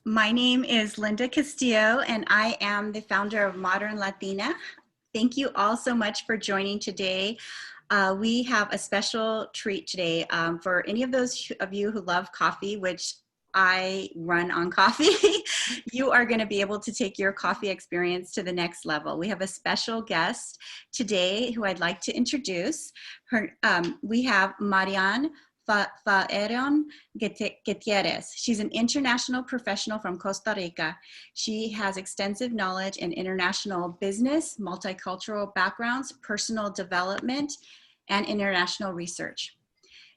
My name is Linda Castillo, and I am the founder of Modern Latina. Thank you all so much for joining today. We have a special treat today for any of those of you who love coffee, which I run on coffee. You are going to be able to take your coffee experience to the next level. We have a special guest today who I'd like to introduce. We have Mariana Faerron Gutierrez. She's an international professional from Costa Rica. She has extensive knowledge in international business, multicultural backgrounds, personal development, and international research.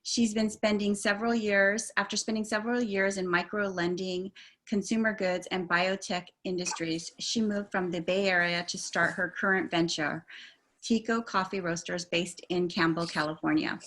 She's been spending several years in micro lending, consumer goods, and biotech industries. She moved from the Bay Area to start her current venture, Tico Coffee Roasters, based in Campbell, California.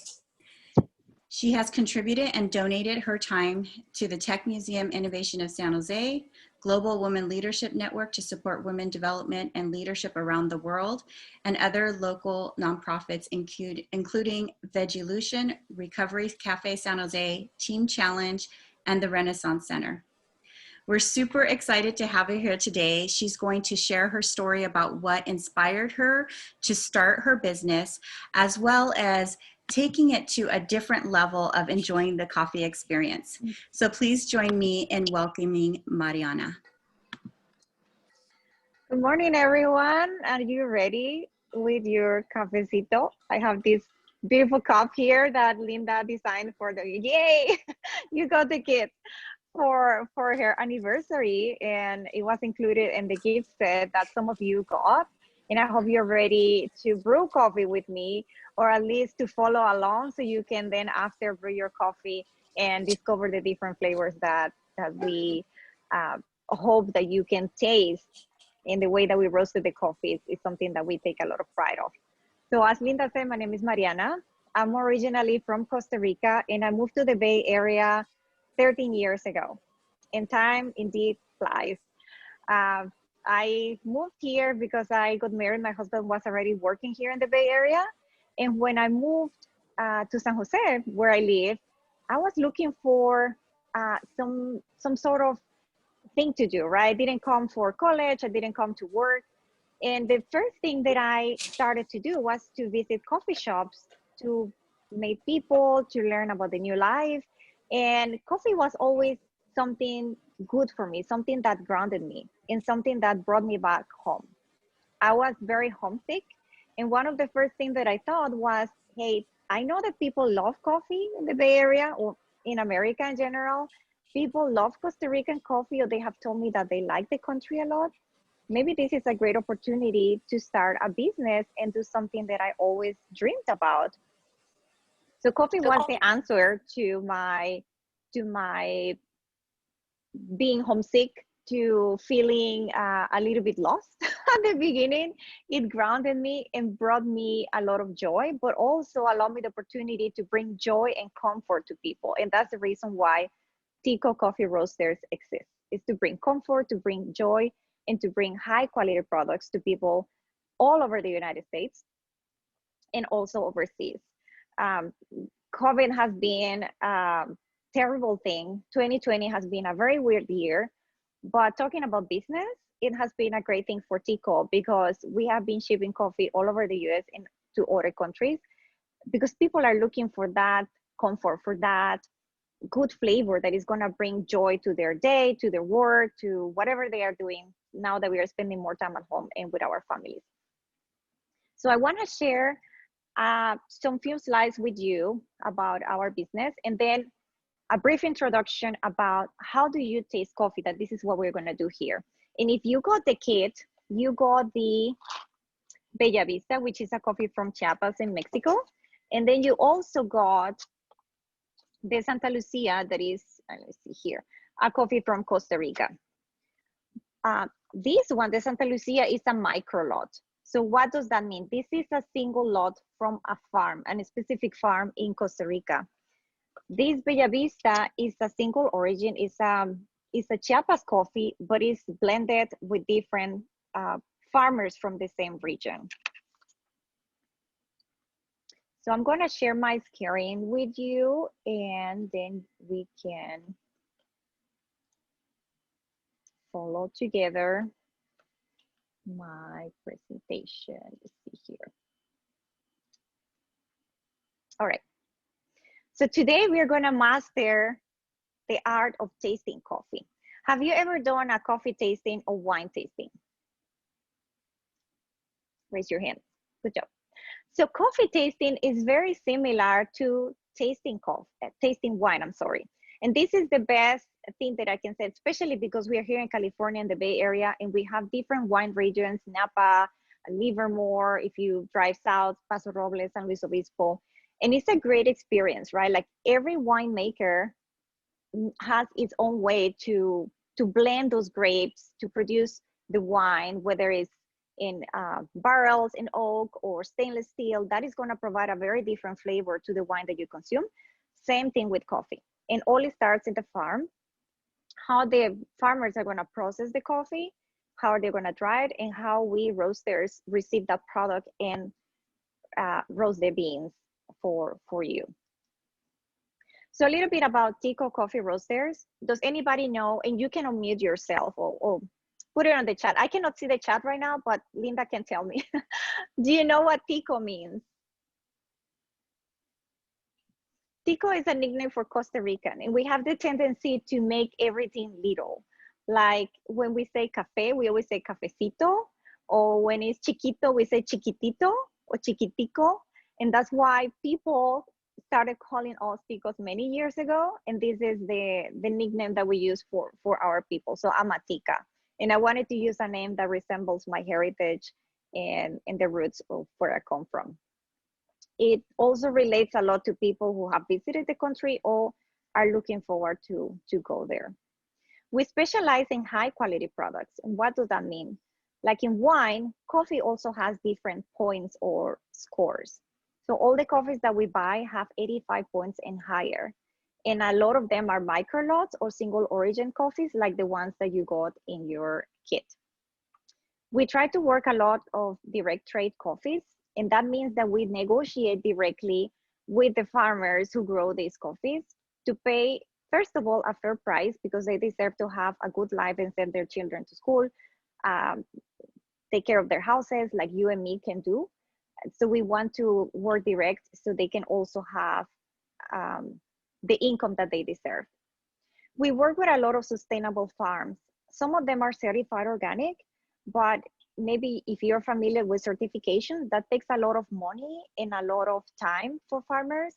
She has contributed and donated her time to the Tech Museum Innovation of San Jose, Global Women Leadership Network to support women development and leadership around the world, and other local nonprofits including Vegilution, Recovery Cafe San Jose, Team Challenge, and the Renaissance Center. We're super excited to have her here today. She's going to share her story about what inspired her to start her business, as well as taking it to a different level of enjoying the coffee experience. So please join me in welcoming Mariana. Good morning, everyone. Are you ready with your cafecito? I have this beautiful cup here that Linda designed for the, yay, you got the kit for her anniversary, and it was included in the gift set that some of you got. And I hope you're ready to brew coffee with me, or at least to follow along so you can then after brew your coffee and discover the different flavors that we hope that you can taste in the way that we roasted the coffee. Is something that we take a lot of pride of. So as Linda said, my name is Mariana. I'm originally from Costa Rica, and I moved to the Bay Area 13 years ago. And time indeed flies. I moved here because I got married. My husband was already working here in the Bay Area. And when I moved to San Jose, where I live, I was looking for some sort of thing to do, right? I didn't come for college. I didn't come to work. And the first thing that I started to do was to visit coffee shops to meet people, to learn about the new life. And coffee was always something good for me, something that grounded me, and something that brought me back home. I was very homesick. And one of the first things that I thought was, hey, I know that people love coffee in the Bay Area or in America in general. People love Costa Rican coffee, or they have told me that they like the country a lot. Maybe this is a great opportunity to start a business and do something that I always dreamed about. So coffee was the answer to my being homesick, to feeling a little bit lost at the beginning. It grounded me and brought me a lot of joy, but also allowed me the opportunity to bring joy and comfort to people. And that's the reason why Tico Coffee Roasters exists, is to bring comfort, to bring joy, and to bring high quality products to people all over the United States and also overseas. COVID has been a terrible thing. 2020 has been a very weird year, but talking about business, it has been a great thing for Tico because we have been shipping coffee all over the US and to other countries because people are looking for that comfort, for that good flavor that is going to bring joy to their day, to their work, to whatever they are doing now that we are spending more time at home and with our families. So I want to share some few slides with you about our business, and then a brief introduction about how do you taste coffee, that this is what we're going to do here. And if you got the kit, you got the Bella Vista, which is a coffee from Chiapas in Mexico. And then you also got the Santa Lucia, that is, let me see here, a coffee from Costa Rica. This one, the Santa Lucia, is a micro lot. So what does that mean? This is a single lot from a farm, a specific farm in Costa Rica. This Bella Vista is a single origin. It's a Chiapas coffee, but it's blended with different farmers from the same region. So I'm going to share my screen with you, and then we can follow together my presentation. Let's see here. All right. So today we are going to master the art of tasting coffee. Have you ever done a coffee tasting or wine tasting? Raise your hand. Good job. So coffee tasting is very similar to tasting wine, I'm sorry. And this is the best thing that I can say, especially because we are here in California in the Bay Area and we have different wine regions, Napa, Livermore, if you drive south, Paso Robles, San Luis Obispo. And it's a great experience, right? Like every winemaker has its own way to blend those grapes to produce the wine, whether it's in barrels, in oak or stainless steel. That is going to provide a very different flavor to the wine that you consume. Same thing with coffee. And all it starts in the farm, how the farmers are going to process the coffee, how are they going to dry it, and how we roasters receive that product and roast the beans for you. So a little bit about Tico Coffee Roasters. Does anybody know? And you can unmute yourself or put it on the chat. I cannot see the chat right now, but Linda can tell me. Do you know what Tico means? Tico is a nickname for Costa Rican, and we have the tendency to make everything little. Like when we say cafe, we always say cafecito, or when it's chiquito, we say chiquitito or chiquitico. And that's why people started calling us Ticos many years ago. And this is the nickname that we use for our people. So I'm a Tica. And I wanted to use a name that resembles my heritage and the roots of where I come from. It also relates a lot to people who have visited the country or are looking forward to go there. We specialize in high quality products. And what does that mean? Like in wine, coffee also has different points or scores. So all the coffees that we buy have 85 points and higher. And a lot of them are micro lots or single origin coffees like the ones that you got in your kit. We try to work a lot of direct trade coffees. And that means that we negotiate directly with the farmers who grow these coffees to pay, first of all, a fair price because they deserve to have a good life and send their children to school, take care of their houses like you and me can do. So we want to work direct so they can also have the income that they deserve. We work with a lot of sustainable farms. Some of them are certified organic, but maybe if you're familiar with certification, that takes a lot of money and a lot of time for farmers.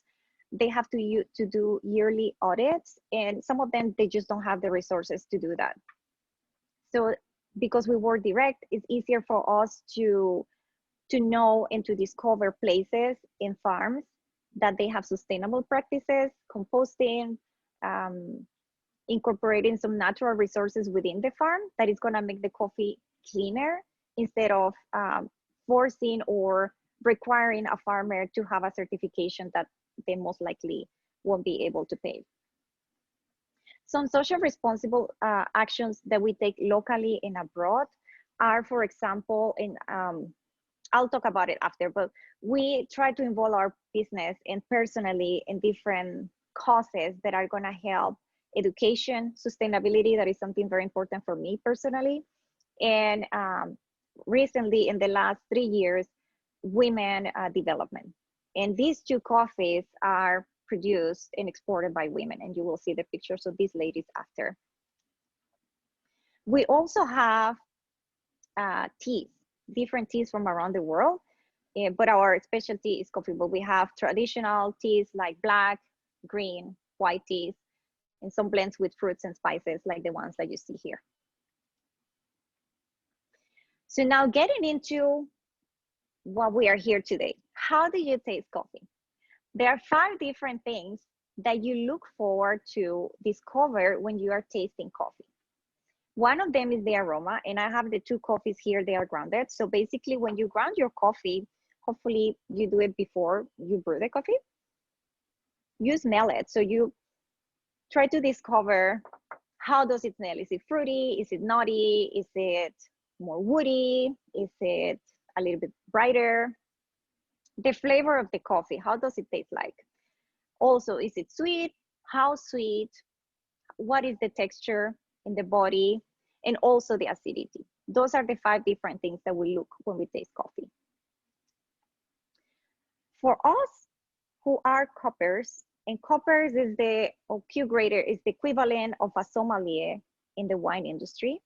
They have to do yearly audits, and some of them, they just don't have the resources to do that. So because we work direct, it's easier for us to know and to discover places in farms that they have sustainable practices, composting, incorporating some natural resources within the farm that is going to make the coffee cleaner instead of forcing or requiring a farmer to have a certification that they most likely won't be able to pay. Some social responsible actions that we take locally and abroad are, for example, in I'll talk about it after, but we try to involve our business and personally in different causes that are going to help education, sustainability. That is something very important for me personally. And recently, in the last 3 years, women development. And these two coffees are produced and exported by women. And you will see the pictures of these ladies after. We also have teas, different teas from around the world, but our specialty is coffee. But we have traditional teas like black, green, white teas, and some blends with fruits and spices like the ones that you see here. So now getting into what we are here today. How do you taste coffee? There are 5 different things that you look forward to discover when you are tasting coffee. One of them is the aroma, and I have the 2 coffees here, they are grounded. So basically when you ground your coffee, hopefully you do it before you brew the coffee, you smell it. So you try to discover, how does it smell? Is it fruity? Is it nutty? Is it more woody? Is it a little bit brighter? The flavor of the coffee, how does it taste like? Also, is it sweet? How sweet? What is the texture in the body? and also the acidity. Those are the 5 different things that we look when we taste coffee. For us who are coppers, and coppers is the, or Q grader is the equivalent of a sommelier in the wine industry.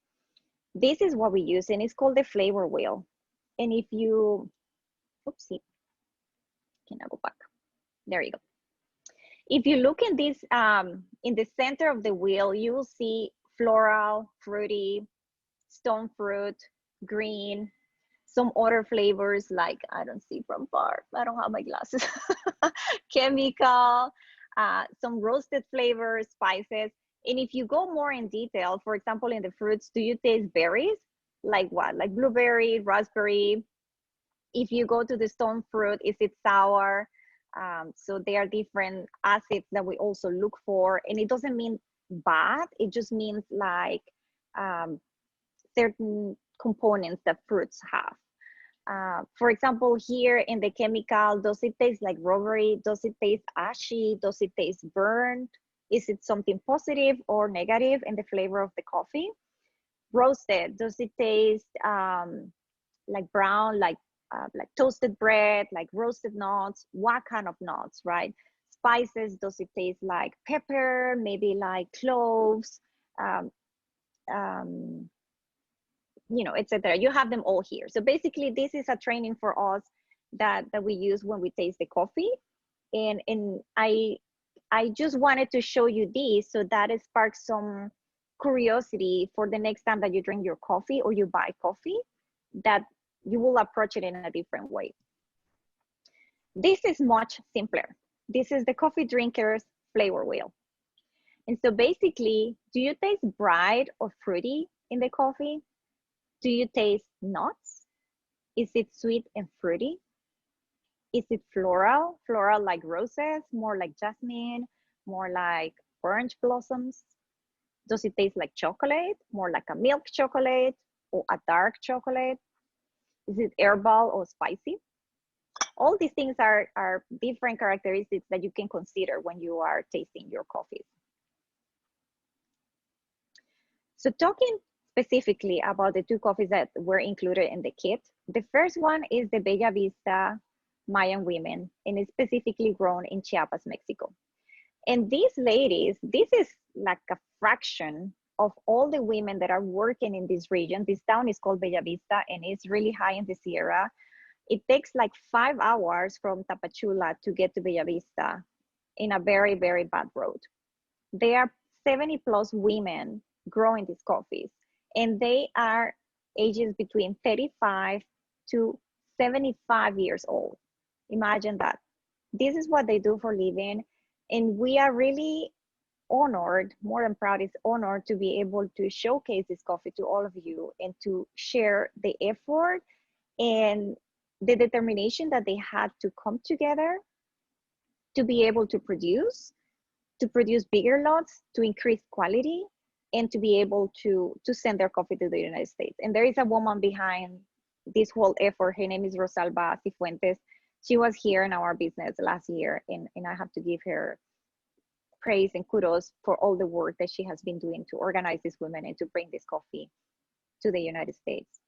This is what we use, and it's called the flavor wheel. And if you, oopsie, can I go back? There you go. If you look in this, in the center of the wheel, you will see floral, fruity, stone fruit, green, some other flavors like, I don't see from far, I don't have my glasses, chemical, some roasted flavors, spices. And if you go more in detail, for example, in the fruits, do you taste berries? Like what? Like blueberry, raspberry. If you go to the stone fruit, is it sour? So there are different acids that we also look for. And it doesn't mean bad. It just means like certain components that fruits have. For example, here in the chemical, does it taste like rubbery? Does it taste ashy? Does it taste burnt? Is it something positive or negative in the flavor of the coffee? Roasted, does it taste like brown, like toasted bread, like roasted nuts? What kind of nuts, right? Spices, does it taste like pepper, maybe like cloves, you know, etc. You have them all here. So basically, this is a training for us that we use when we taste the coffee. And I just wanted to show you this so that it sparks some curiosity for the next time that you drink your coffee or you buy coffee, that you will approach it in a different way. This is much simpler. This is the coffee drinker's flavor wheel. And so basically, do you taste bright or fruity in the coffee? Do you taste nuts? Is it sweet and fruity? Is it floral? Floral like roses, more like jasmine, more like orange blossoms? Does it taste like chocolate, more like a milk chocolate or a dark chocolate? Is it herbal or spicy? All these things are different characteristics that you can consider when you are tasting your coffees. So talking specifically about the 2 coffees that were included in the kit, the first one is the Bella Vista Mayan Women, and it's specifically grown in Chiapas, Mexico. And these ladies, this is like a fraction of all the women that are working in this region. This town is called Bella Vista, and it's really high in the Sierra. It takes like 5 hours from Tapachula to get to Bella Vista in a very, very bad road. There are 70 plus women growing these coffees, and they are ages between 35 to 75 years old. Imagine that. This is what they do for a living. And we are really honored, more than proud, is honored to be able to showcase this coffee to all of you and to share the effort and the determination that they had to come together to be able to produce bigger lots, to increase quality, and to be able to send their coffee to the United States. And there is a woman behind this whole effort. Her name is Rosalba Cifuentes. She was here in our business last year, and I have to give her praise and kudos for all the work that she has been doing to organize these women and to bring this coffee to the United States.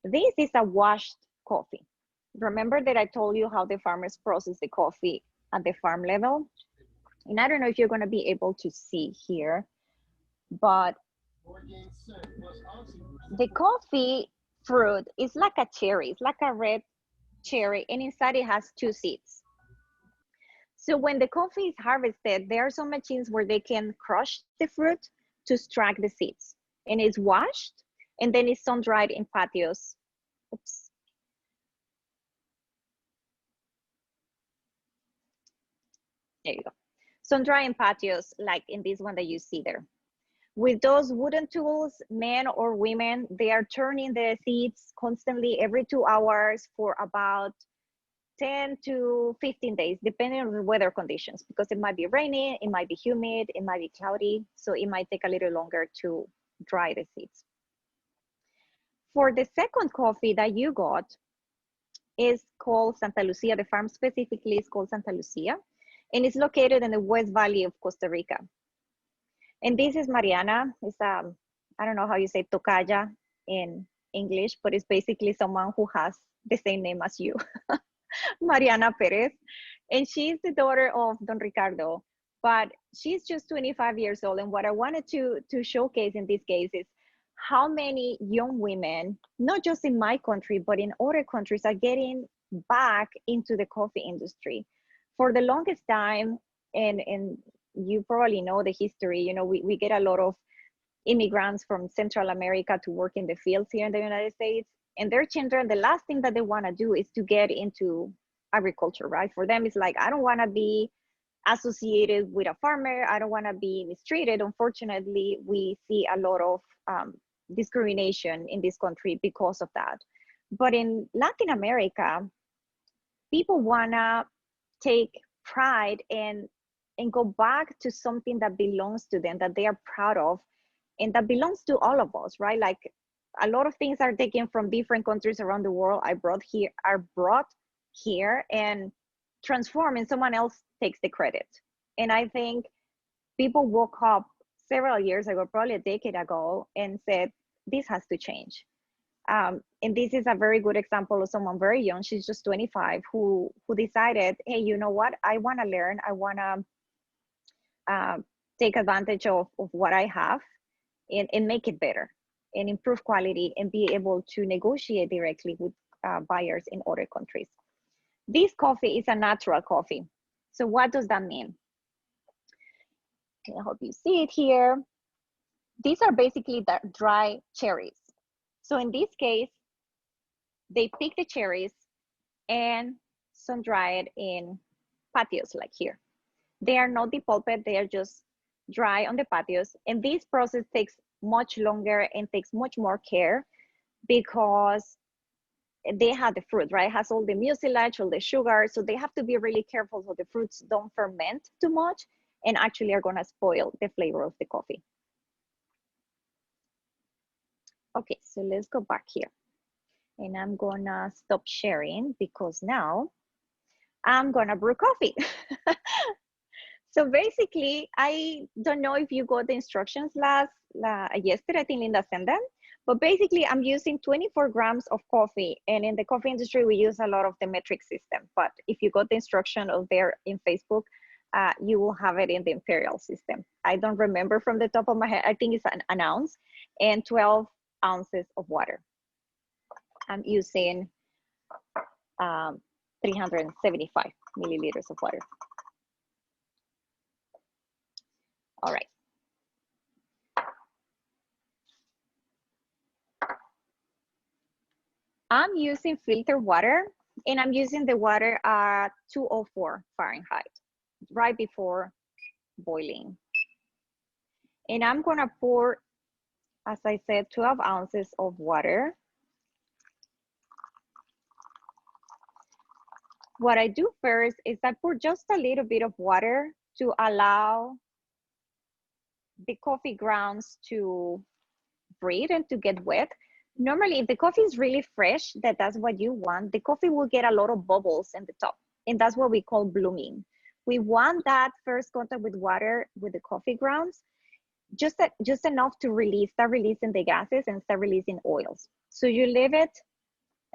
This is a washed coffee. Remember that I told you how the farmers process the coffee at the farm level? And I don't know if you're going to be able to see here, but the coffee fruit is like a cherry. It's like a red cherry, and inside it has 2 seeds. So when the coffee is harvested, there are some machines where they can crush the fruit to extract the seeds, and it's washed, and then it's sun dried in patios. Oops. There you go. Sun dry in patios, like in this one that you see there. With those wooden tools, men or women, they are turning the seeds constantly every 2 hours for about 10 to 15 days, depending on the weather conditions, because it might be rainy, it might be humid, it might be cloudy, so it might take a little longer to dry the seeds. For the second coffee that you got is called Santa Lucia. The farm specifically is called Santa Lucia, and it's located in the West Valley of Costa Rica. And this is Mariana. It's a I don't know how you say tocaya in English, but it's basically someone who has the same name as you, Mariana Perez. And she's the daughter of Don Ricardo, but she's just 25 years old. And what I wanted to showcase in this case is how many young women, not just in my country, but in other countries, are getting back into the coffee industry. For the longest time, and you probably know the history, you know, we get a lot of immigrants from Central America to work in the fields here in the United States. And their children, the last thing that they want to do is to get into agriculture, right? For them, it's like, I don't want to be associated with a farmer. I don't want to be mistreated. Unfortunately, we see a lot of discrimination in this country because of that. But in Latin America, people want to take pride and go back to something that belongs to them, that they are proud of, and that belongs to all of us, right? Like a lot of things are taken from different countries around the world, are brought here and transformed, and someone else takes the credit. And I think people woke up several years ago, probably a decade ago, and said, this has to change. And this is a very good example of someone very young. She's just 25, who decided, hey, you know what? I want to learn. I want to take advantage of what I have and make it better and improve quality and be able to negotiate directly with buyers in other countries. This coffee is a natural coffee. So what does that mean? I hope you see it here. These are basically the dry cherries. So in this case, they pick the cherries and sun dry it in patios like here. They are not depulped, they are just dry on the patios. And this process takes much longer and takes much more care because they have the fruit, right? It has all the mucilage, all the sugar. So they have to be really careful so the fruits don't ferment too much and actually are gonna spoil the flavor of the coffee. Okay, so let's go back here. And I'm gonna stop sharing because now I'm gonna brew coffee. So basically, I don't know if you got the instructions yesterday, I think Linda sent them, but basically I'm using 24 grams of coffee. And in the coffee industry, we use a lot of the metric system. But if you got the instruction of there in Facebook, you will have it in the imperial system. I don't remember from the top of my head. I think it's an ounce and 12 ounces of water. I'm using 375 milliliters of water. All right. I'm using filtered water, and I'm using the water at 204 Fahrenheit, right before boiling. And I'm gonna pour, as I said, 12 ounces of water. What I do first is I pour just a little bit of water to allow the coffee grounds to breathe and to get wet. Normally, if the coffee is really fresh, that's what you want, the coffee will get a lot of bubbles in the top. And that's what we call blooming. We want that first contact with water with the coffee grounds, just enough to start releasing the gases and start releasing oils. So you leave it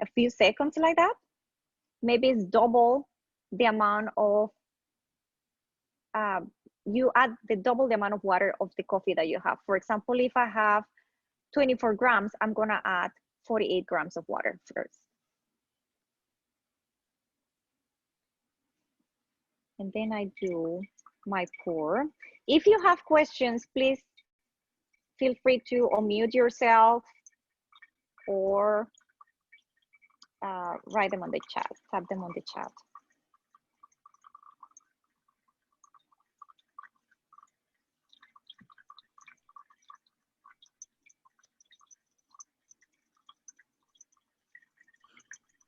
a few seconds like that. Maybe it's double the amount of, you add double the amount of water of the coffee that you have. For example, if I have 24 grams, I'm gonna add 48 grams of water first. And then I do my pour. If you have questions, please feel free to unmute yourself or write them on the chat, tap them on the chat.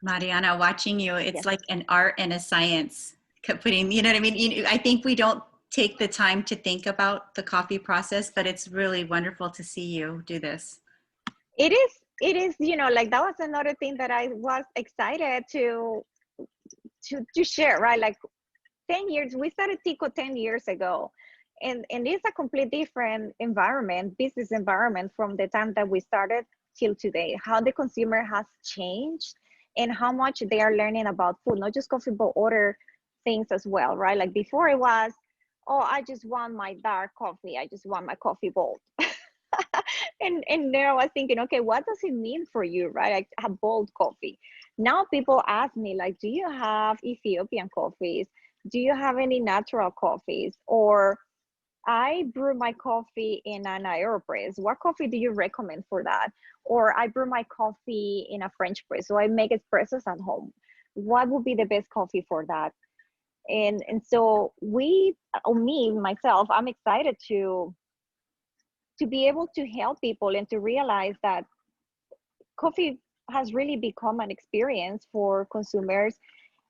Mariana, watching you, it's Yes. like an art and a science. Putting, you know what I mean? I think we don't take the time to think about the coffee process, but it's really wonderful to see you do this. It is, you know, like that was another thing that I was excited to share, right? Like 10 years, we started Tico 10 years ago. and it's a complete different environment, business environment, from the time that we started till today. How the consumer has changed and how much they are learning about food, not just coffee, but other things as well, right? Like before it was, oh, I just want my dark coffee, I just want my coffee bold. And there I was thinking, okay, what does it mean for you, right? Like a bold coffee. Now people ask me, like, do you have Ethiopian coffees? Do you have any natural coffees? Or I brew my coffee in an AeroPress. What coffee do you recommend for that? Or I brew my coffee in a French press, so I make espressos at home. What would be the best coffee for that? And so we, or me, myself, I'm excited to be able to help people and to realize that coffee has really become an experience for consumers,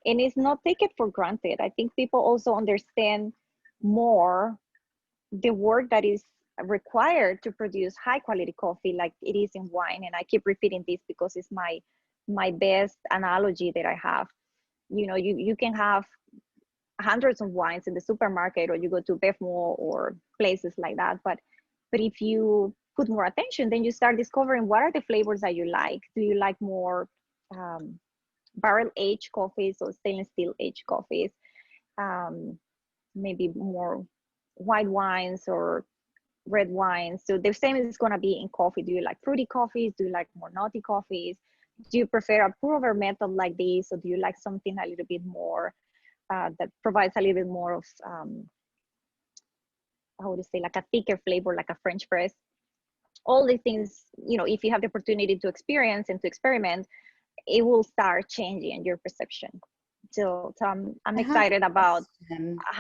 and it's not taken for granted. I think people also understand more the work that is required to produce high quality coffee, like it is in wine. And I keep repeating this because it's my best analogy that I have. You know, you can have hundreds of wines in the supermarket, or you go to Bevmo or places like that, but if you put more attention, then you start discovering what are the flavors that you like. Do you like more barrel aged coffees or stainless steel aged coffees? Maybe more white wines or red wines. So the same is going to be in coffee. Do you like fruity coffees? Do you like more nutty coffees? Do you prefer a pour over method like this, or do you like something a little bit more that provides a little bit more of how would you say, like a thicker flavor, like a French press? All these things, you know, if you have the opportunity to experience and to experiment, it will start changing your perception. So I'm excited about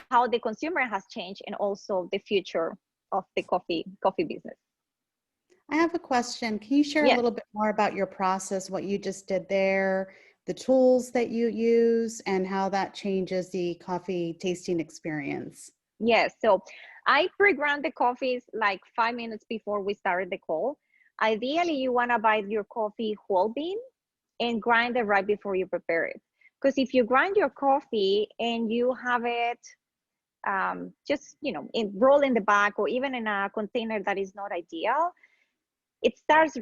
how the consumer has changed, and also the future of the coffee business. I have a question. Can you share a little bit more about your process, what you just did there, the tools that you use, and how that changes the coffee tasting experience? Yes, so I pre-grind the coffees like 5 minutes before we started the call. Ideally, you want to buy your coffee whole bean and grind it right before you prepare it. Because if you grind your coffee and you have it just, you know, roll in the bag or even in a container that is not ideal, it starts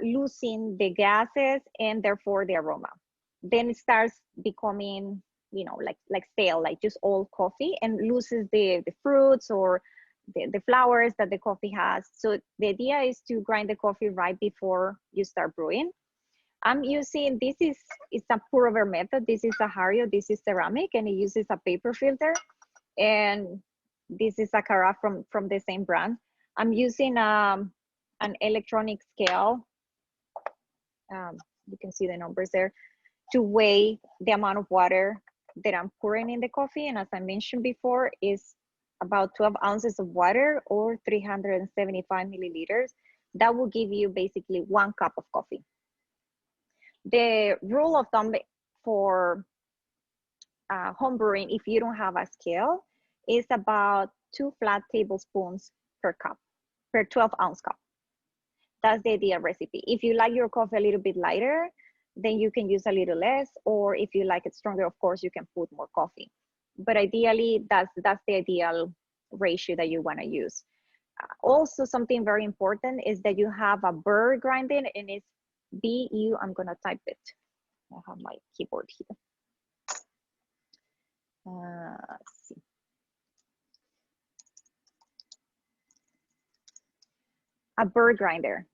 losing the gases and therefore the aroma. Then it starts becoming, you know, like stale, like just old coffee, and loses the fruits or the flowers that the coffee has. So the idea is to grind the coffee right before you start brewing. I'm using, it's a pour over method. This is a Hario, this is ceramic, and it uses a paper filter. And this is a carafe from the same brand. I'm using an electronic scale. You can see the numbers there, to weigh the amount of water that I'm pouring in the coffee. And as I mentioned before, is about 12 ounces of water or 375 milliliters. That will give you basically 1 cup of coffee. The rule of thumb for home brewing, if you don't have a scale, is about 2 flat tablespoons per cup, per 12 ounce cup. That's the ideal recipe. If you like your coffee a little bit lighter, then you can use a little less, or if you like it stronger, of course, you can put more coffee. But ideally, that's the ideal ratio that you want to use. Also, something very important is that you have a burr grinding, and it's BU. I'm going to type it. I have my keyboard here. Let's see. A burr grinder.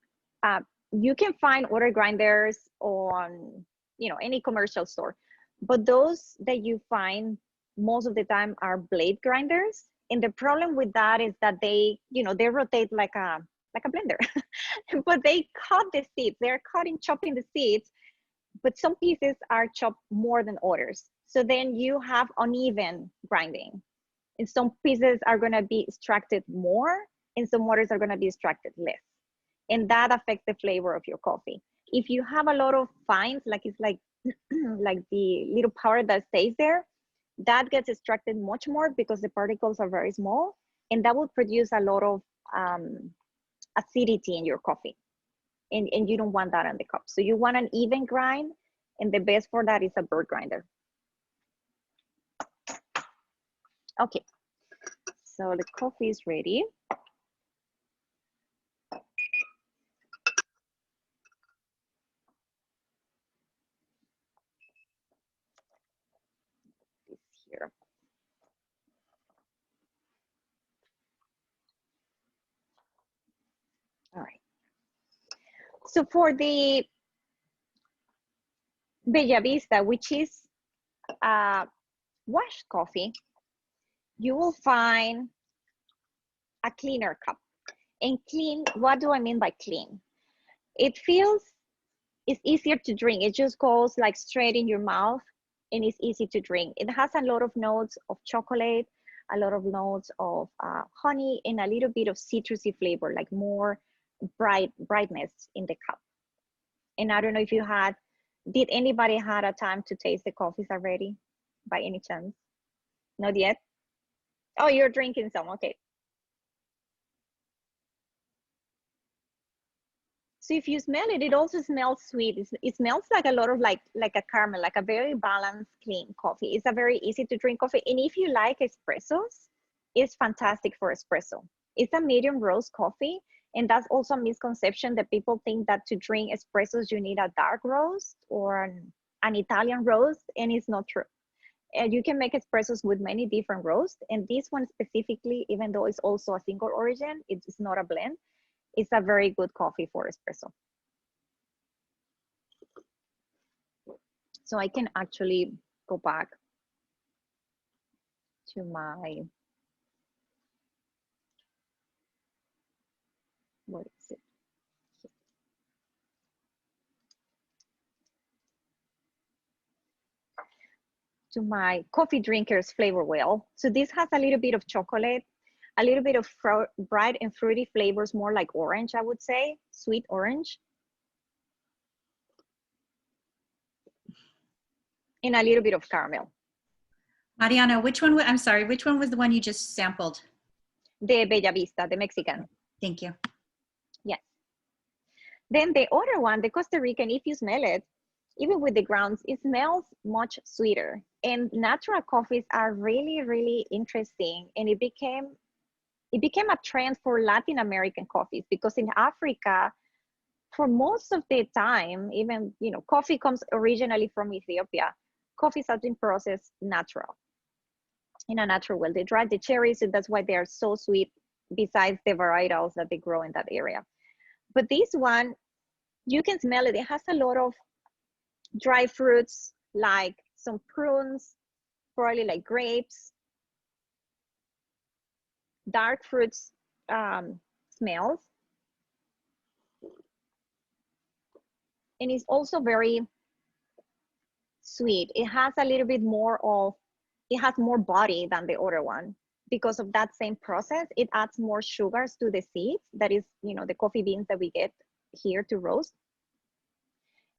You can find other grinders on, you know, any commercial store, but those that you find most of the time are blade grinders. And the problem with that is that they, you know, they rotate like a blender, but they cut the seeds. They're chopping the seeds, but some pieces are chopped more than others. So then you have uneven grinding, and some pieces are going to be extracted more, and some others are going to be extracted less. And that affects the flavor of your coffee. If you have a lot of fines, like it's like like the little powder that stays there, that gets extracted much more because the particles are very small, and that will produce a lot of acidity in your coffee. And you don't want that in the cup. So you want an even grind, and the best for that is a burr grinder. Okay, So the coffee is ready. This here. All right. So for the Bella Vista, which is washed coffee, you will find a cleaner cup. And clean, what do I mean by clean? It feels, it's easier to drink. It just goes like straight in your mouth and it's easy to drink. It has a lot of notes of chocolate, a lot of notes of honey, and a little bit of citrusy flavor, like more brightness in the cup. And I don't know if you had, did anybody had a time to taste the coffees already by any chance? Not yet? Oh, you're drinking some, okay. So if you smell it, it also smells sweet. It smells like a lot of like a caramel, like a very balanced, clean coffee. It's a very easy to drink coffee. And if you like espressos, it's fantastic for espresso. It's a medium roast coffee. And that's also a misconception that people think that to drink espressos, you need a dark roast or an Italian roast, and it's not true. And you can make espressos with many different roasts. And this one specifically, even though it's also a single origin, it's not a blend, it's a very good coffee for espresso. So I can actually go back to my, what is it? To my coffee drinkers flavor wheel. So this has a little bit of chocolate, a little bit of bright and fruity flavors, more like orange, I would say, sweet orange. And a little bit of caramel. Mariana, which one, I'm sorry, which one was the one you just sampled? The Bella Vista, the Mexican. Thank you. Yes. Then the other one, the Costa Rican, if you smell it, even with the grounds, it smells much sweeter. And natural coffees are really, really interesting. And it became a trend for Latin American coffees, because in Africa, for most of the time, even, you know, coffee comes originally from Ethiopia. Coffees have been processed natural, in a natural way. They dry the cherries, and that's why they are so sweet, besides the varietals that they grow in that area. But this one, you can smell it. It has a lot of dry fruits, like some prunes, probably like grapes, dark fruits smells. And it's also very sweet. It has a little bit more of, it has more body than the other one. Because of that same process, it adds more sugars to the seeds. That is, you know, the coffee beans that we get here to roast.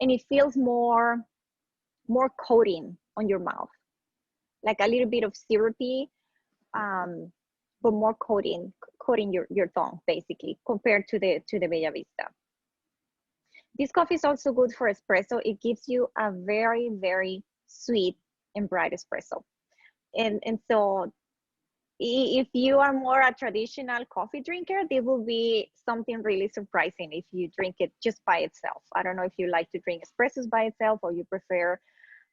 And it feels more coating on your mouth, like a little bit of syrupy, but more coating your tongue, basically, compared to the Bella Vista. This coffee is also good for espresso. It gives you a very, very sweet and bright espresso. And so if you are more a traditional coffee drinker, this will be something really surprising if you drink it just by itself. I don't know if you like to drink espressos by itself, or you prefer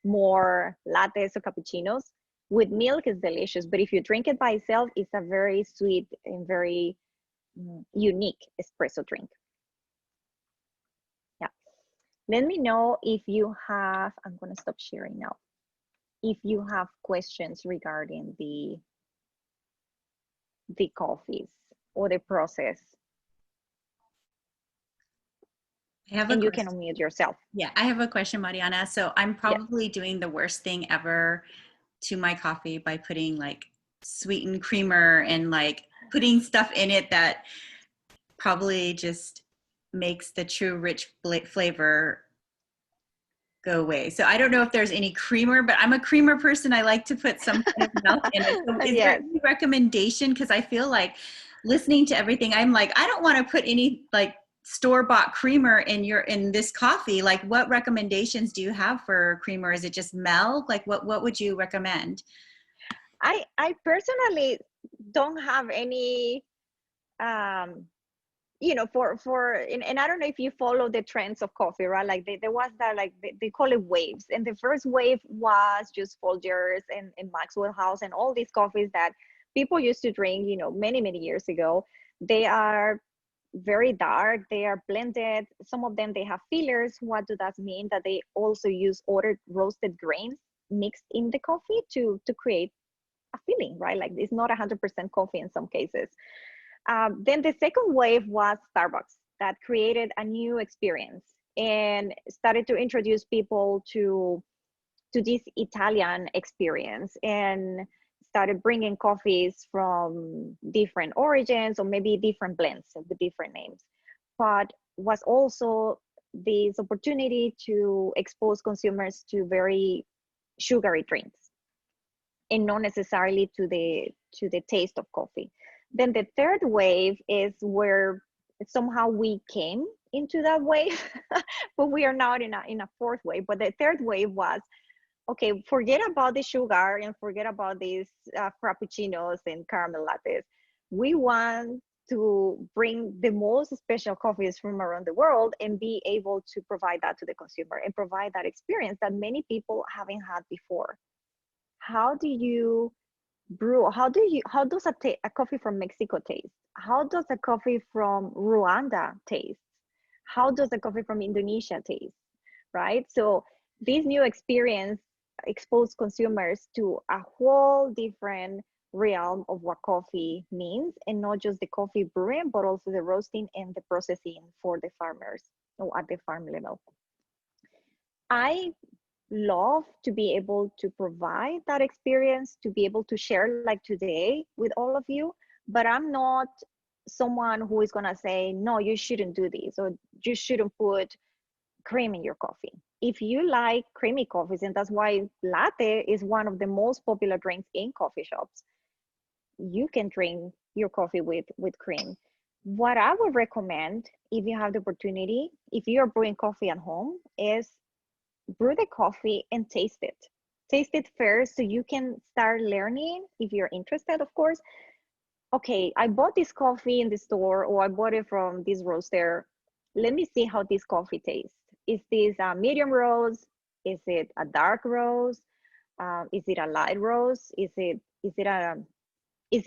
more lattes or cappuccinos. With milk, it's delicious, but if you drink it by itself, it's a very sweet and very unique espresso drink. Yeah. Let me know if you have, I'm gonna stop sharing now, if you have questions regarding the coffees or the process. And you can unmute yourself. Yeah, I have a question, Mariana. So I'm probably doing the worst thing ever to my coffee by putting like sweetened creamer and like putting stuff in it that probably just makes the true rich flavor go away. So I don't know if there's any creamer, but I'm a creamer person. I like to put some kind of milk in it. So is there any recommendation? Because I feel like listening to everything, I'm like, I don't want to put any like store-bought creamer in this coffee. Like, what recommendations do you have for creamer? Is it just milk? Like, what would you recommend? I personally don't have any, you know, and I don't know if you follow the trends of coffee, right? Like there was that, like they call it waves. And the first wave was just Folgers and Maxwell House and all these coffees that people used to drink, you know, many, many years ago. They are very dark, they are blended. Some of them, they have fillers. What does that mean? That they also use other roasted grains mixed in the coffee to create a feeling, right? Like it's not 100% coffee in some cases. Then the second wave was Starbucks, that created a new experience and started to introduce people to this Italian experience, and started bringing coffees from different origins or maybe different blends with different names. But was also this opportunity to expose consumers to very sugary drinks and not necessarily to the taste of coffee. Then the third wave is where somehow we came into that wave, but we are now in a fourth wave. But the third wave was, okay, forget about the sugar and forget about these frappuccinos and caramel lattes. We want to bring the most special coffees from around the world and be able to provide that to the consumer and provide that experience that many people haven't had before. How do you brew? How does a coffee from Mexico taste? How does a coffee from Rwanda taste? How does a coffee from Indonesia taste? Right? So this new experience exposed consumers to a whole different realm of what coffee means, and not just the coffee brewing, but also the roasting and the processing for the farmers or at the farm level. I love to be able to provide that experience, to be able to share like today with all of you, but I'm not someone who is going to say, no, you shouldn't do this, or you shouldn't put cream in your coffee. If you like creamy coffees, and that's why latte is one of the most popular drinks in coffee shops, you can drink your coffee with cream. What I would recommend, if you have the opportunity, if you're brewing coffee at home, is brew the coffee and taste it. Taste it first so you can start learning, if you're interested, of course. Okay, I bought this coffee in the store, or I bought it from this roaster. Let me see how this coffee tastes. Is this a medium roast? Is it a dark roast? Is it a light roast? Is it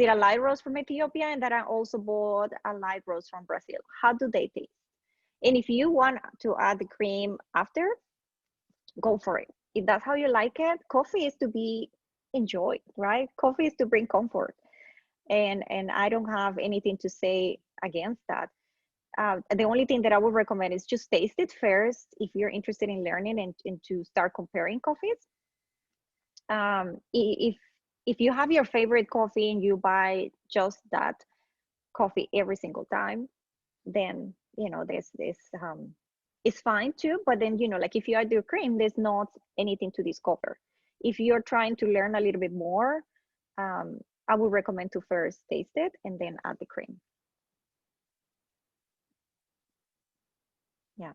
a light roast from Ethiopia? And then I also bought a light roast from Brazil. How do they taste? And if you want to add the cream after, go for it. If that's how you like it, coffee is to be enjoyed, right? Coffee is to bring comfort. And I don't have anything to say against that. The only thing that I would recommend is just taste it first if you're interested in learning and to start comparing coffees. If you have your favorite coffee and you buy just that coffee every single time, then you know this it's fine too. But then, you know, like if you add your cream, there's not anything to discover. If you're trying to learn a little bit more, I would recommend to first taste it and then add the cream. Yeah.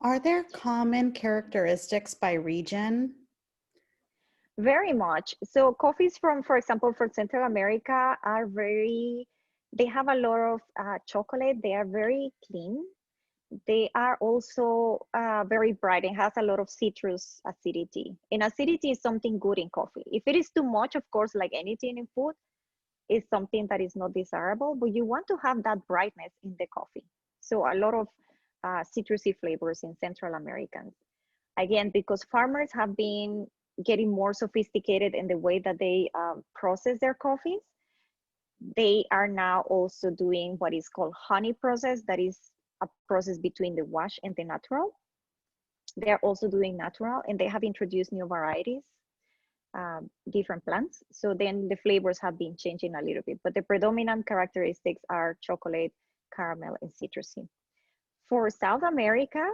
Are there common characteristics by region? Very much. So coffees from, for example, from Central America are they have a lot of chocolate. They are very clean. They are also very bright and has a lot of citrus acidity. And acidity is something good in coffee. If it is too much, of course, like anything in food, is something that is not desirable, but you want to have that brightness in the coffee. So a lot of citrusy flavors in Central Americans. Again, because farmers have been getting more sophisticated in the way that they process their coffees, they are now also doing what is called honey process. That is a process between the wash and the natural. They're also doing natural, and they have introduced new varieties, different plants. So then the flavors have been changing a little bit, but the predominant characteristics are chocolate, caramel, and citrusy. For South America,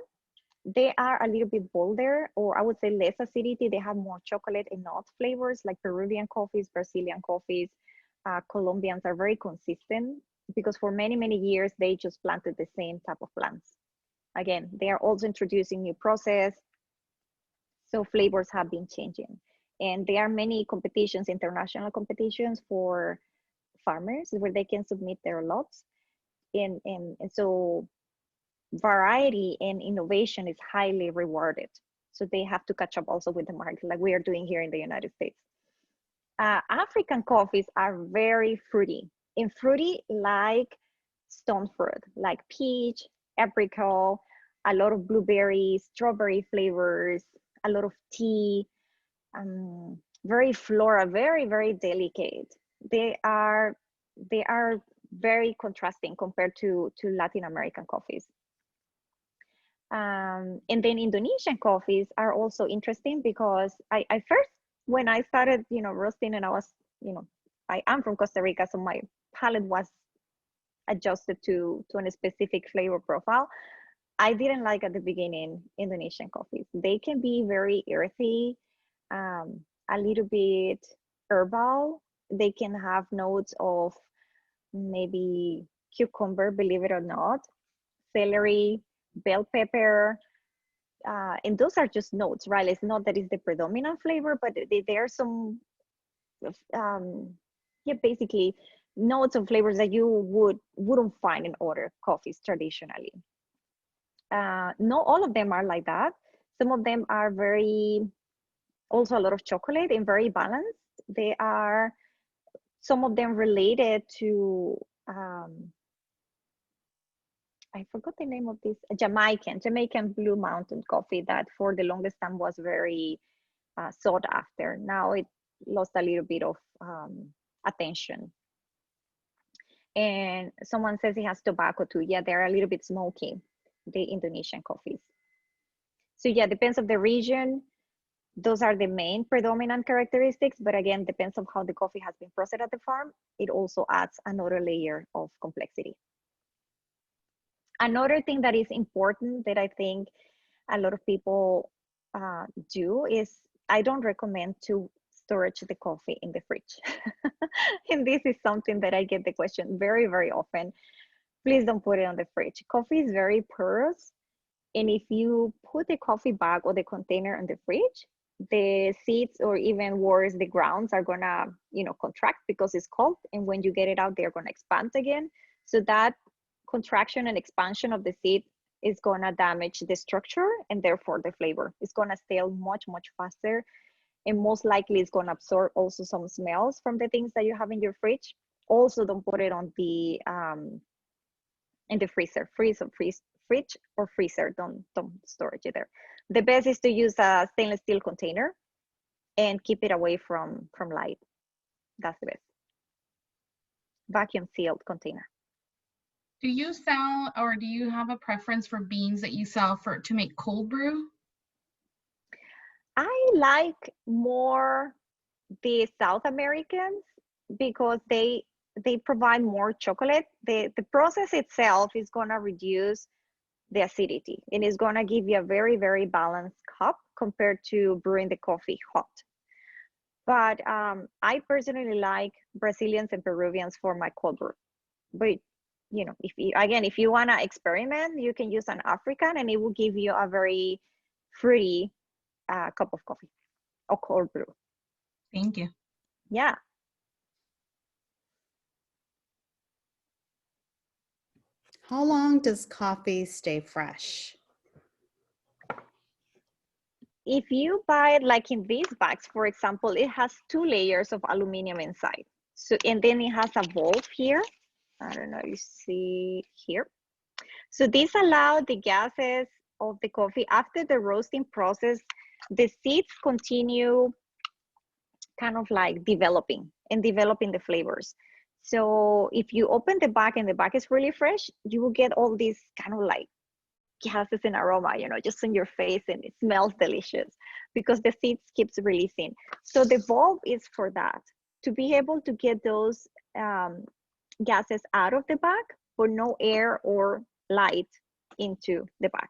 they are a little bit bolder, or I would say less acidity. They have more chocolate and nut flavors, like Peruvian coffees, Brazilian coffees. Colombians are very consistent because for many, many years, they just planted the same type of plants. Again, they are also introducing new process. So flavors have been changing. And there are many competitions, international competitions for farmers where they can submit their lots. And so variety and innovation is highly rewarded. So they have to catch up also with the market, like we are doing here in the United States. African coffees are very fruity, and fruity like stone fruit, like peach, apricot, a lot of blueberry, strawberry flavors, a lot of tea, very floral, very, very delicate. They are very contrasting compared to Latin American coffees. And then Indonesian coffees are also interesting because I first, when I started, roasting, and I was, I am from Costa Rica, so my palate was adjusted to a specific flavor profile. I didn't like at the beginning Indonesian coffees. They can be very earthy, a little bit herbal. They can have notes of maybe cucumber, believe it or not, celery, bell pepper, and those are just notes, right? It's not that it's the predominant flavor, but there are some, basically notes of flavors that you wouldn't find in other coffees traditionally. Not all of them are like that. Some of them are also a lot of chocolate and very balanced. They are, some of them related to, I forgot the name of this, Jamaican Blue Mountain coffee that for the longest time was very sought after. Now it lost a little bit of attention. And someone says it has tobacco too. Yeah, they're a little bit smoky, the Indonesian coffees. So yeah, depends on the region. Those are the main predominant characteristics, but again, depends on how the coffee has been processed at the farm. It also adds another layer of complexity. Another thing that is important that I think a lot of people do is, I don't recommend to storage the coffee in the fridge. And this is something that I get the question very, very often. Please don't put it on the fridge. Coffee is very porous. And if you put the coffee bag or the container in the fridge, the seeds, or even worse, the grounds are gonna, contract because it's cold. And when you get it out, they're gonna expand again. So that contraction and expansion of the seed is gonna damage the structure and therefore the flavor. It's gonna stale much, much faster. And most likely it's gonna absorb also some smells from the things that you have in your fridge. Also, don't put it on the, in the freezer, fridge or freezer, don't store it there. The best is to use a stainless steel container and keep it away from light. That's the best. Vacuum sealed container. Do you sell, or do you have a preference for beans that you sell to make cold brew? I like more the South Americans because they provide more chocolate. The process itself is gonna reduce the acidity, and it's gonna give you a very, very balanced cup compared to brewing the coffee hot. But I personally like Brazilians and Peruvians for my cold brew. But if you wanna experiment, you can use an African, and it will give you a very fruity cup of coffee or cold brew. Thank you. Yeah. How long does coffee stay fresh? If you buy it like in these bags, for example, it has 2 layers of aluminum inside. So, and then it has a valve here. I don't know if you see here. So these allow the gases of the coffee after the roasting process, the seeds continue kind of like developing the flavors. So if you open the bag and the bag is really fresh, you will get all these kind of like gases and aroma, just in your face, and it smells delicious because the seeds keeps releasing. So the valve is for that, to be able to get those gases out of the bag, but no air or light into the bag.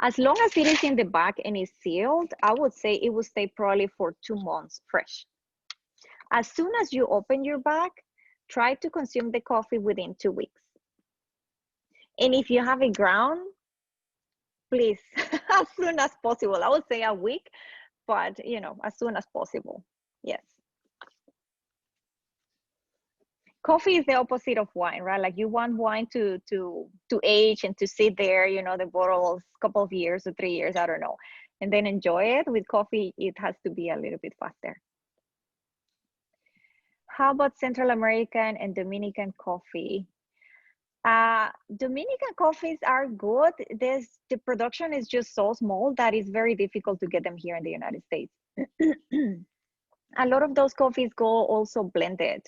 As long as it is in the bag and is sealed, I would say it will stay probably for 2 months fresh. As soon as you open your bag, try to consume the coffee within 2 weeks. And if you have a ground, please, as soon as possible. I would say a week, but as soon as possible. Yes. coffee is the opposite of wine, right? Like you want wine to age and to sit there, you know, the bottles couple of years or 3 years, I don't know, and then enjoy it. With coffee, it has to be a little bit faster. How about Central American and Dominican coffee? Dominican coffees are good. The production is just so small that it's very difficult to get them here in the United States. A lot of those coffees go also blended.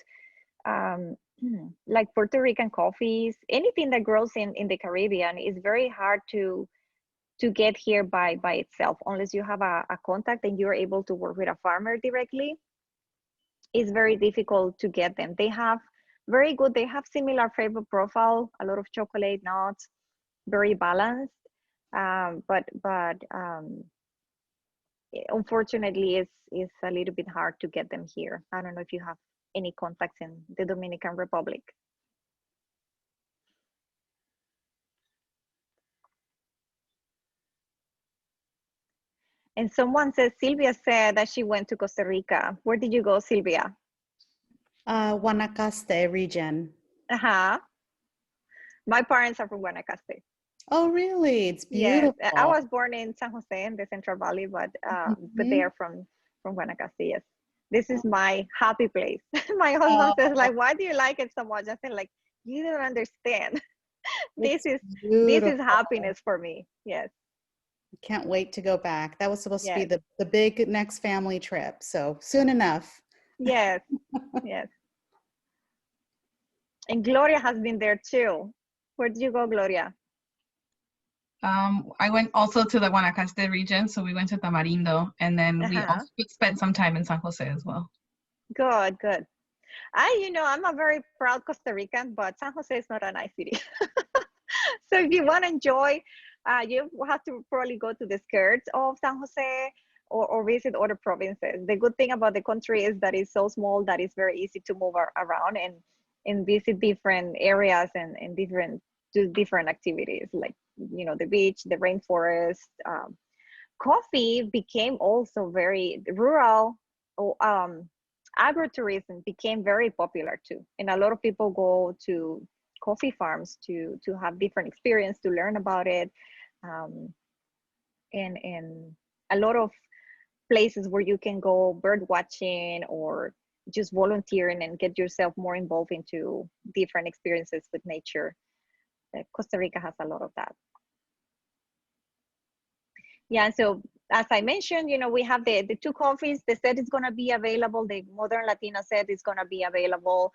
Like Puerto Rican coffees, anything that grows in the Caribbean is very hard to get here by itself, unless you have a contact and you're able to work with a farmer directly. It's very difficult to get them. They have they have similar flavor profile, a lot of chocolate nuts, very balanced, but unfortunately it's a little bit hard to get them here. I don't know if you have any contacts in the Dominican Republic. And someone says, Sylvia said that she went to Costa Rica. Where did you go, Sylvia? Guanacaste region. Uh-huh. My parents are from Guanacaste. Oh, really? It's Yes, beautiful. I was born in San Jose in the Central Valley, but they are from Guanacaste. Yes, this is my happy place. My husband says, like, why do you like it so much? I said, like, you don't understand. This is happiness for me. Yes. Can't wait to go back. That was supposed to be Yes. the big next family trip. So soon enough. Yes. Yes. And Gloria has been there too. Where did you go, Gloria? I went also to the Guanacaste region, so we went to Tamarindo, and then we also spent some time in San Jose as well. Good, good. I'm a very proud Costa Rican, but San Jose is not a nice city. So if you want to enjoy, you have to probably go to the skirts of San Jose or visit other provinces. The good thing about the country is that it's so small that it's very easy to move around and visit different areas and do different activities, like, the beach, the rainforest. Coffee became also very rural. Agritourism became very popular too, and a lot of people go to coffee farms to have different experience, to learn about it, and a lot of places where you can go bird watching or just volunteering and get yourself more involved into different experiences with nature. Costa Rica has a lot of that. Yeah, so as I mentioned, we have the two coffees. The set is going to be available. The Modern Latina set is going to be available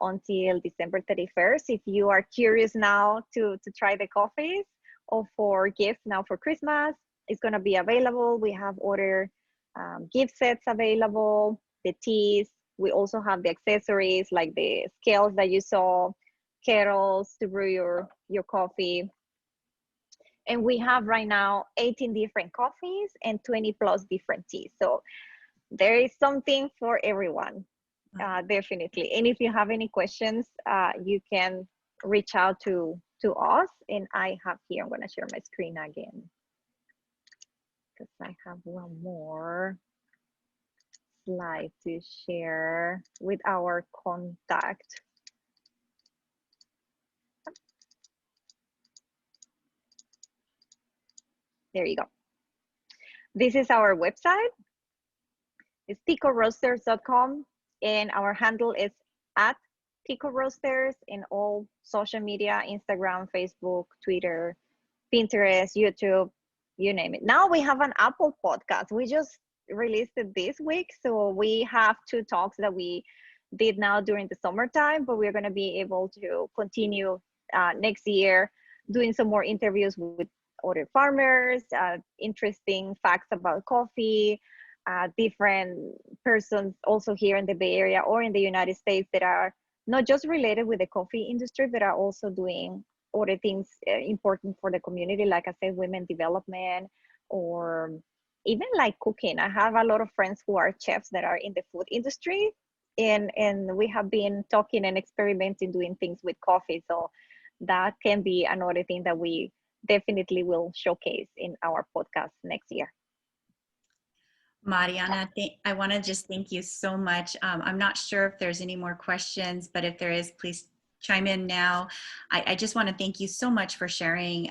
until December 31st. If you are curious now to try the coffees or for gifts now for Christmas, it's going to be available. We have other gift sets available, the teas. We also have the accessories like the scales that you saw, kettles to brew your coffee. And we have right now 18 different coffees and 20 plus different teas. So there is something for everyone, definitely. And if you have any questions, you can reach out to us. And I have here, I'm gonna share my screen again, because I have one more slide to share with our contact. There you go. This is our website. It's ticoroasters.com, and our handle is at Tico Roasters in all social media, Instagram, Facebook, Twitter, Pinterest, YouTube, you name it. Now we have an Apple podcast. We just released it this week. So we have 2 talks that we did now during the summertime, but we're going to be able to continue next year doing some more interviews with other farmers, interesting facts about coffee, different persons also here in the Bay Area or in the United States that are not just related with the coffee industry, but are also doing other things important for the community. Like I said, women development, or even like cooking. I have a lot of friends who are chefs that are in the food industry, and we have been talking and experimenting doing things with coffee. So that can be another thing that we definitely will showcase in our podcast next year. Mariana, I want to just thank you so much. I'm not sure if there's any more questions, but if there is, please chime in now. I just want to thank you so much for sharing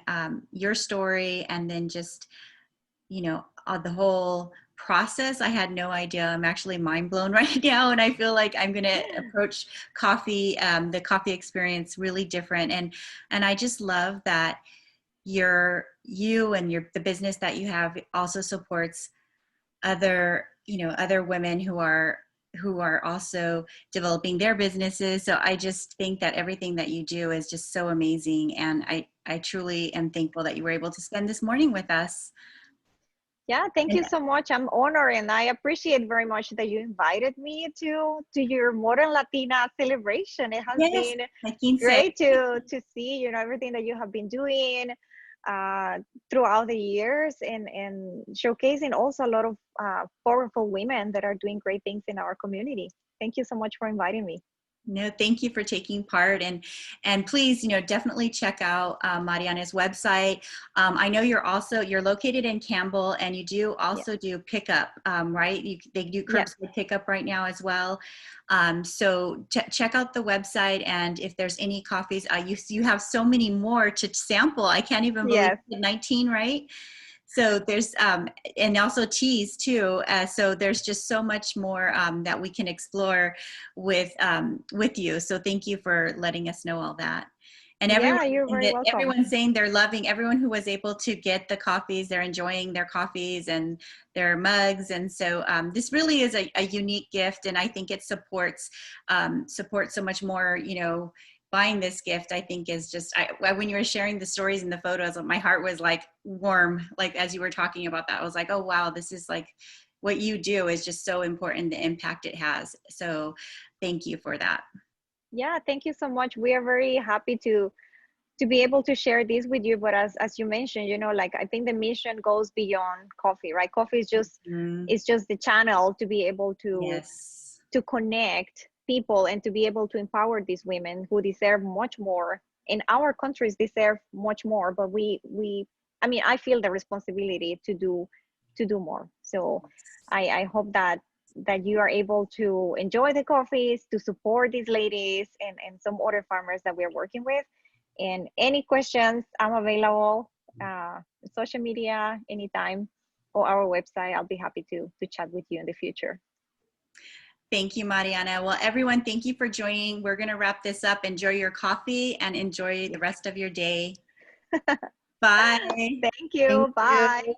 your story, and then just, you know, the whole process. I had no idea. I'm actually mind blown right now, and I feel like I'm going to approach coffee, the coffee experience, really different. And I just love that you and the business that you have also supports other, you know, other women who are also developing their businesses. So I just think that everything that you do is just so amazing, and I truly am thankful that you were able to spend this morning with us. Yeah, thank And you so much. I'm honored, and I appreciate very much that you invited me to your Modern Latina celebration. It has yes, been I can say great to see, you know, everything that you have been doing throughout the years, and showcasing also a lot of powerful women that are doing great things in our community. Thank you so much for inviting me. no, thank you for taking part, and please, you know, definitely check out Mariana's website. I know you're located in Campbell, and you do Yeah. also do pickup, right? They do Yeah. curbside pickup right now as well. So check out the website, and if there's any coffees, you have so many more to sample. I can't even believe Yes. 19, right? So there's, and also teas too. So there's just so much more that we can explore with you. So thank you for letting us know all that. And Yeah, you're very welcome. everyone's saying they're loving, everyone who was able to get the coffees, they're enjoying their coffees and their mugs. And so this really is a unique gift. And I think it supports so much more, you know. Buying this gift, I think, is just, when you were sharing the stories and the photos, my heart was like warm, like as you were talking about that. I was like, oh wow, this is like, what you do is just so important, the impact it has. So thank you for that. Yeah, thank you so much. We are very happy to be able to share this with you. But as you mentioned, you know, like, I think the mission goes beyond coffee, right? Coffee is just it's just the channel to be able Yes. to connect people and to be able to empower these women who deserve much more, and our countries deserve much more. But I mean, I feel the responsibility to do more. So I hope that you are able to enjoy the coffees, to support these ladies and some other farmers that we're working with. And any questions, I'm available, social media, anytime, or our website. I'll be happy to chat with you in the future. Thank you, Mariana. Well, everyone, thank you for joining. We're going to wrap this up. Enjoy your coffee and enjoy the rest of your day. Bye. Thank you. Thank Bye. you.